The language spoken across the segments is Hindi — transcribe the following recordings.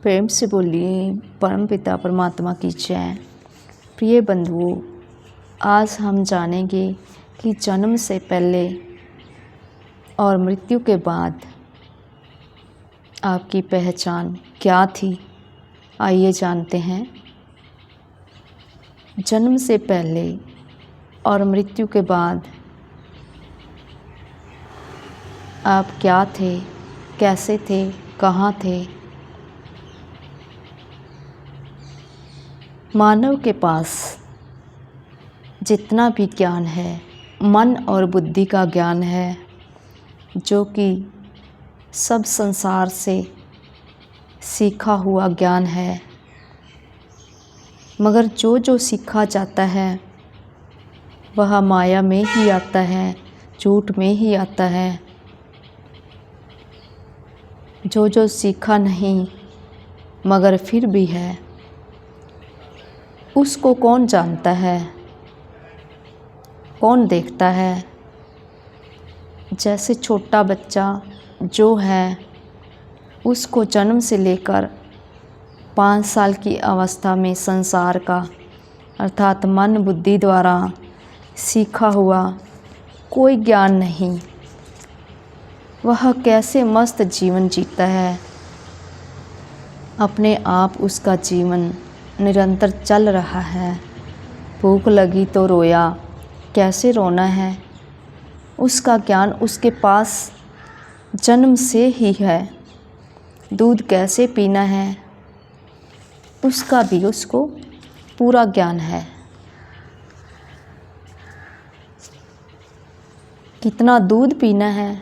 प्रेम से बोलिए परमपिता परमात्मा की जय। प्रिय बंधुओं, आज हम जानेंगे कि जन्म से पहले और मृत्यु के बाद आपकी पहचान क्या थी। आइए जानते हैं। जन्म से पहले और मृत्यु के बाद आप क्या थे, कैसे थे, कहाँ थे। मानव के पास जितना भी ज्ञान है, मन और बुद्धि का ज्ञान है, जो कि सब संसार से सीखा हुआ ज्ञान है, मगर जो जो सीखा जाता है वह माया में ही आता है, झूठ में ही आता है। जो जो सीखा नहीं मगर फिर भी है, उसको कौन जानता है, कौन देखता है। जैसे छोटा बच्चा जो है, उसको जन्म से लेकर 5 साल की अवस्था में संसार का अर्थात मन बुद्धि द्वारा सीखा हुआ कोई ज्ञान नहीं। वह कैसे मस्त जीवन जीता है, अपने आप उसका जीवन निरंतर चल रहा है। भूख लगी तो रोया, कैसे रोना है, उसका ज्ञान उसके पास जन्म से ही है। दूध कैसे पीना है, उसका भी उसको पूरा ज्ञान है। कितना दूध पीना है,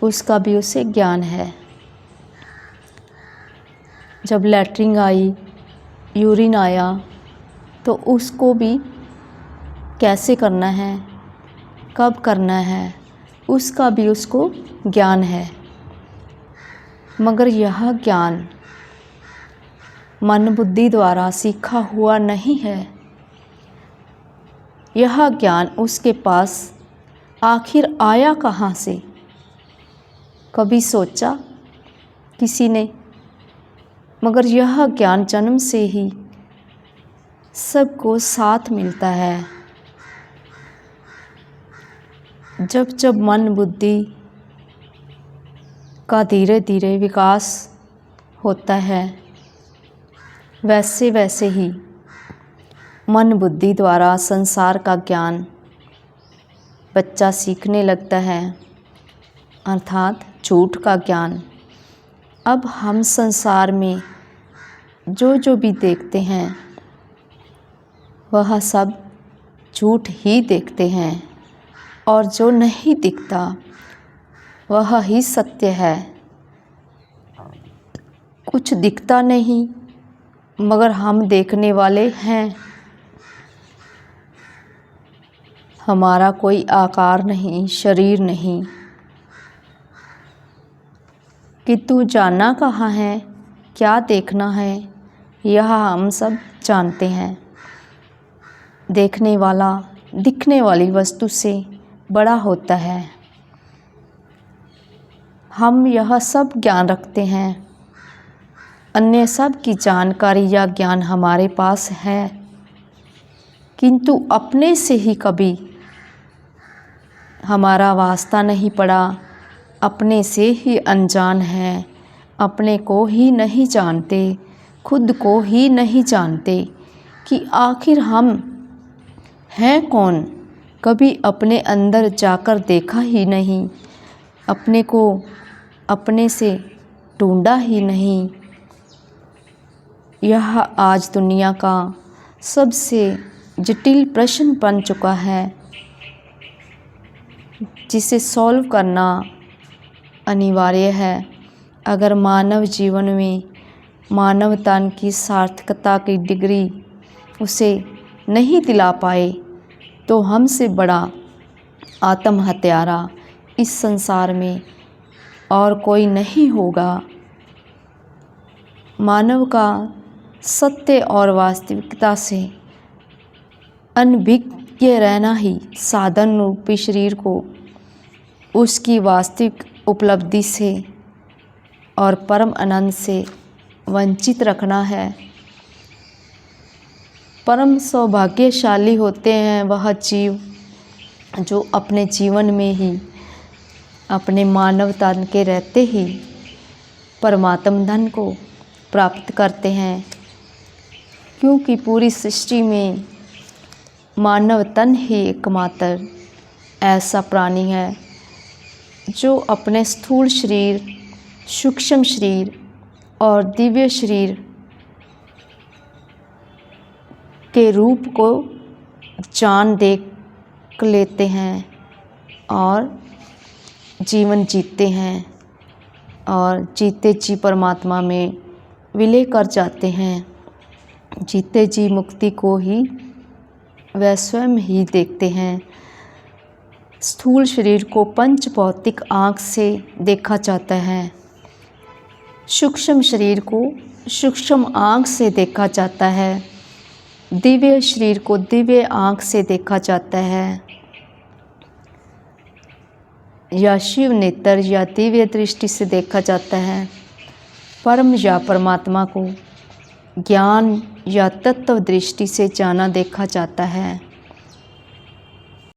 उसका भी उसे ज्ञान है। जब लैट्रिन आई, यूरिन आया, तो उसको भी कैसे करना है, कब करना है, उसका भी उसको ज्ञान है। मगर यह ज्ञान मन बुद्धि द्वारा सीखा हुआ नहीं है। यह ज्ञान उसके पास आखिर आया कहाँ से? कभी सोचा किसी ने? मगर यह ज्ञान जन्म से ही सबको साथ मिलता है। जब जब मन बुद्धि का धीरे धीरे विकास होता है, वैसे वैसे ही मन बुद्धि द्वारा संसार का ज्ञान बच्चा सीखने लगता है, अर्थात झूठ का ज्ञान। अब हम संसार में जो जो भी देखते हैं वह सब झूठ ही देखते हैं, और जो नहीं दिखता वह ही सत्य है। कुछ दिखता नहीं मगर हम देखने वाले हैं। हमारा कोई आकार नहीं, शरीर नहीं, कि तू जाना कहाँ है, क्या देखना है, यह हम सब जानते हैं। देखने वाला दिखने वाली वस्तु से बड़ा होता है। हम यह सब ज्ञान रखते हैं, अन्य सब की जानकारी या ज्ञान हमारे पास है, किंतु अपने से ही कभी हमारा वास्ता नहीं पड़ा। अपने से ही अनजान है, अपने को ही नहीं जानते, खुद को ही नहीं जानते कि आखिर हम हैं कौन। कभी अपने अंदर जाकर देखा ही नहीं, अपने को अपने से ढूंढा ही नहीं। यह आज दुनिया का सबसे जटिल प्रश्न बन चुका है, जिसे सॉल्व करना अनिवार्य है। अगर मानव जीवन में मानवता की सार्थकता की डिग्री उसे नहीं दिला पाए, तो हमसे बड़ा आत्महत्यारा इस संसार में और कोई नहीं होगा। मानव का सत्य और वास्तविकता से अनभिज्ञ रहना ही साधन रूपी शरीर को उसकी वास्तविक उपलब्धि से और परम आनंद से वंचित रखना है। परम सौभाग्यशाली होते हैं वह जीव जो अपने जीवन में ही, अपने मानव तन के रहते ही परमात्म धन को प्राप्त करते हैं, क्योंकि पूरी सृष्टि में मानव तन ही एकमात्र ऐसा प्राणी है जो अपने स्थूल शरीर, सूक्ष्म शरीर और दिव्य शरीर के रूप को जान देख लेते हैं और जीवन जीते हैं और जीते जी परमात्मा में विलय कर जाते हैं। जीते जी मुक्ति को ही वह स्वयं ही देखते हैं। स्थूल शरीर को पंच भौतिक आँख से देखा जाता है, सूक्ष्म शरीर को सूक्ष्म आँख से देखा जाता है, दिव्य शरीर को दिव्य आँख से देखा जाता है, या शिव नेत्र या दिव्य दृष्टि से देखा जाता है। परम या परमात्मा को ज्ञान या तत्व दृष्टि से जाना देखा जाता है।